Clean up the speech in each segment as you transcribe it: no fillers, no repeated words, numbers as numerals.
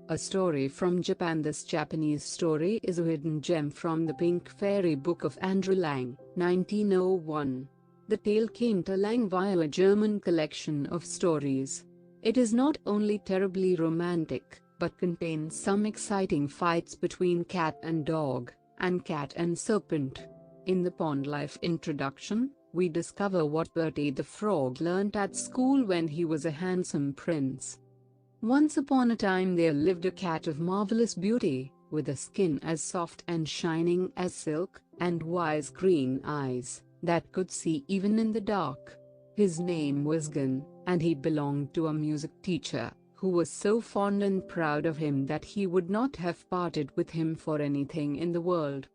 a story from Japan. This Japanese story is a hidden gem from the Pink Fairy book of Andrew Lang, 1901. The tale came to Lang via a German collection of stories. It is not only terribly romantic, but contains some exciting fights between cat and dog, and cat and serpent. In the Pond Life introduction, we discover what Bertie the Frog learnt at school when he was a handsome prince. Once upon a time there lived a cat of marvelous beauty, with a skin as soft and shining as silk, and wise green eyes that could see even in the dark. His name was Gun, and he belonged to a music teacher, who was so fond and proud of him that he would not have parted with him for anything in the world.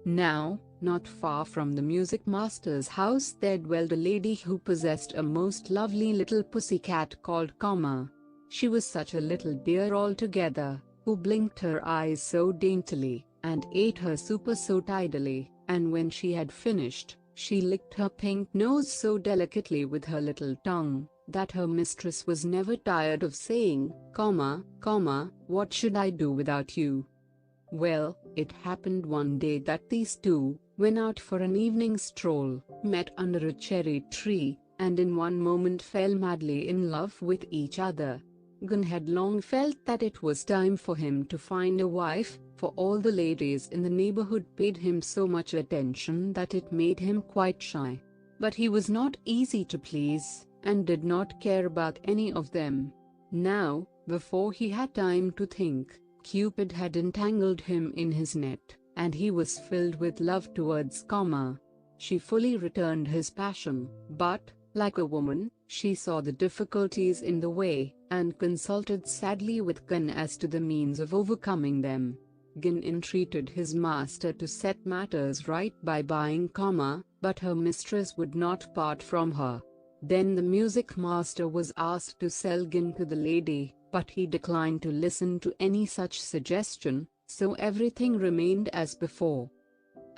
Now, not far from the music master's house there dwelled a lady who possessed a most lovely little pussy cat called Comma. She was such a little dear altogether, who blinked her eyes so daintily, and ate her supper so tidily, and when she had finished, she licked her pink nose so delicately with her little tongue, that her mistress was never tired of saying, "Comma, comma, what should I do without you?" Well, it happened one day that these two went out for an evening stroll, met under a cherry tree, and in one moment fell madly in love with each other. Gun had long felt that it was time for him to find a wife, for all the ladies in the neighborhood paid him so much attention that it made him quite shy. But he was not easy to please, and did not care about any of them. Now, before he had time to think, Cupid had entangled him in his net, and he was filled with love towards Comma. She fully returned his passion, but, like a woman, she saw the difficulties in the way, and consulted sadly with Gun as to the means of overcoming them. Gun entreated his master to set matters right by buying Comma, but her mistress would not part from her. Then the music master was asked to sell Gun to the lady, but he declined to listen to any such suggestion, so everything remained as before.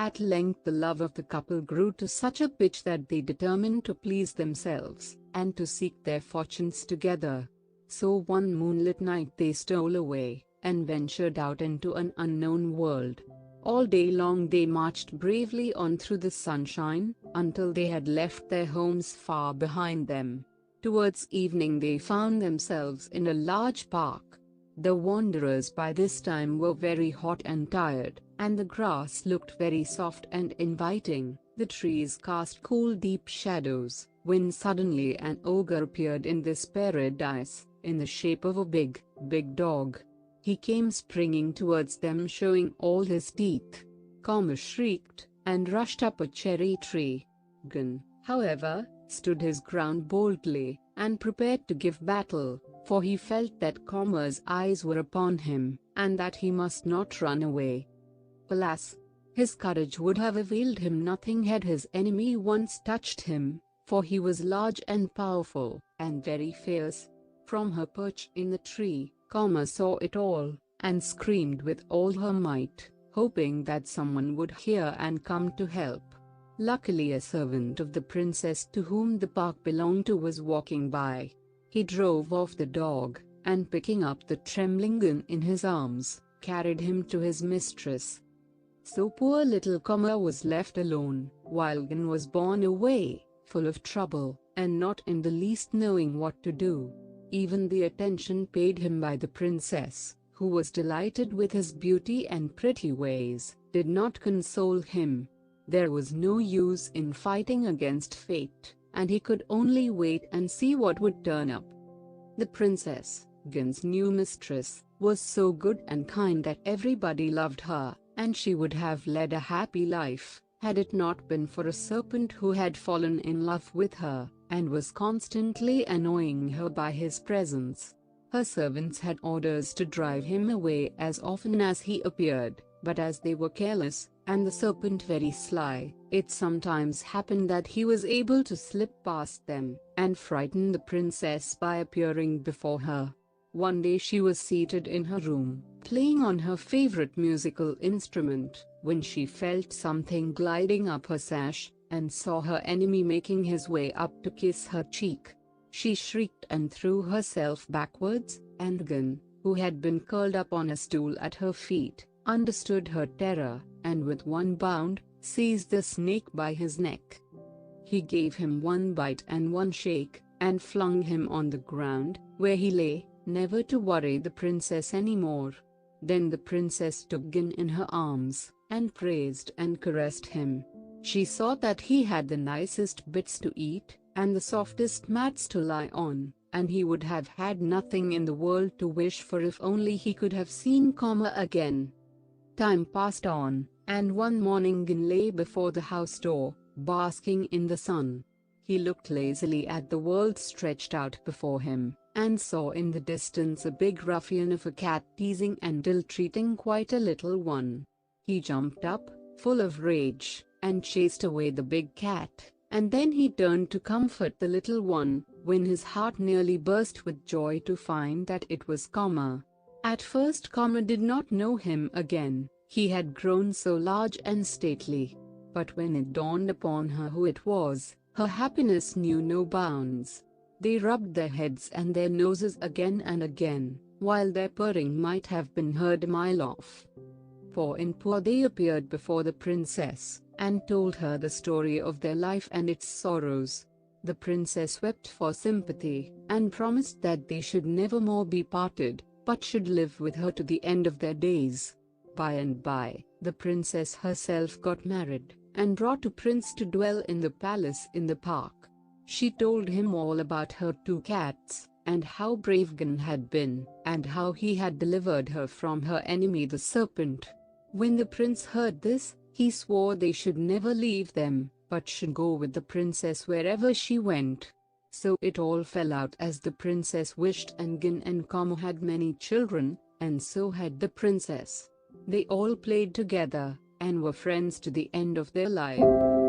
At length the love of the couple grew to such a pitch that they determined to please themselves, and to seek their fortunes together. So one moonlit night they stole away, and ventured out into an unknown world. All day long they marched bravely on through the sunshine, until they had left their homes far behind them. Towards evening they found themselves in a large park. The wanderers by this time were very hot and tired, and the grass looked very soft and inviting. The trees cast cool deep shadows, when suddenly an ogre appeared in this paradise, in the shape of a big dog. He came springing towards them, showing all his teeth. Comma shrieked, and rushed up a cherry tree. Gun, however, stood his ground boldly, and prepared to give battle, for he felt that Comma's eyes were upon him, and that he must not run away. Alas! His courage would have availed him nothing had his enemy once touched him, for he was large and powerful, and very fierce. From her perch in the tree, Comma saw it all, and screamed with all her might, hoping that someone would hear and come to help. Luckily a servant of the princess to whom the park belonged to was walking by. He drove off the dog, and picking up the trembling Gun in his arms, carried him to his mistress. So poor little Comma was left alone, while Gun was borne away, full of trouble, and not in the least knowing what to do. Even the attention paid him by the princess, who was delighted with his beauty and pretty ways, did not console him. There was no use in fighting against fate, and he could only wait and see what would turn up. The princess, Gun's new mistress, was so good and kind that everybody loved her, and she would have led a happy life, had it not been for a serpent who had fallen in love with her, and was constantly annoying her by his presence. Her servants had orders to drive him away as often as he appeared, but as they were careless, and the serpent very sly, it sometimes happened that he was able to slip past them, and frighten the princess by appearing before her. One day she was seated in her room, playing on her favorite musical instrument, when she felt something gliding up her sash, and saw her enemy making his way up to kiss her cheek. She shrieked and threw herself backwards, and Gun, who had been curled up on a stool at her feet, understood her terror, and with one bound, seized the snake by his neck. He gave him one bite and one shake, and flung him on the ground, where he lay, never to worry the princess anymore. Then the princess took Gin in her arms, and praised and caressed him. She saw that he had the nicest bits to eat, and the softest mats to lie on, and he would have had nothing in the world to wish for if only he could have seen Kama again. Time passed on, and one morning Gin lay before the house door, basking in the sun. He looked lazily at the world stretched out before him, and saw in the distance a big ruffian of a cat teasing and ill-treating quite a little one. He jumped up, full of rage, and chased away the big cat, and then he turned to comfort the little one, when his heart nearly burst with joy to find that it was Kama. At first Kama did not know him again, he had grown so large and stately. But when it dawned upon her who it was, her happiness knew no bounds. They rubbed their heads and their noses again and again, while their purring might have been heard a mile off. Paw in paw they appeared before the princess, and told her the story of their life and its sorrows. The princess wept for sympathy, and promised that they should never more be parted, but should live with her to the end of their days. By and by, the princess herself got married, and brought a prince to dwell in the palace in the park. She told him all about her two cats, and how brave Gin had been, and how he had delivered her from her enemy the serpent. When the prince heard this, he swore they should never leave them, but should go with the princess wherever she went. So it all fell out as the princess wished, and Gin and Kama had many children, and so had the princess. They all played together, and were friends to the end of their lives.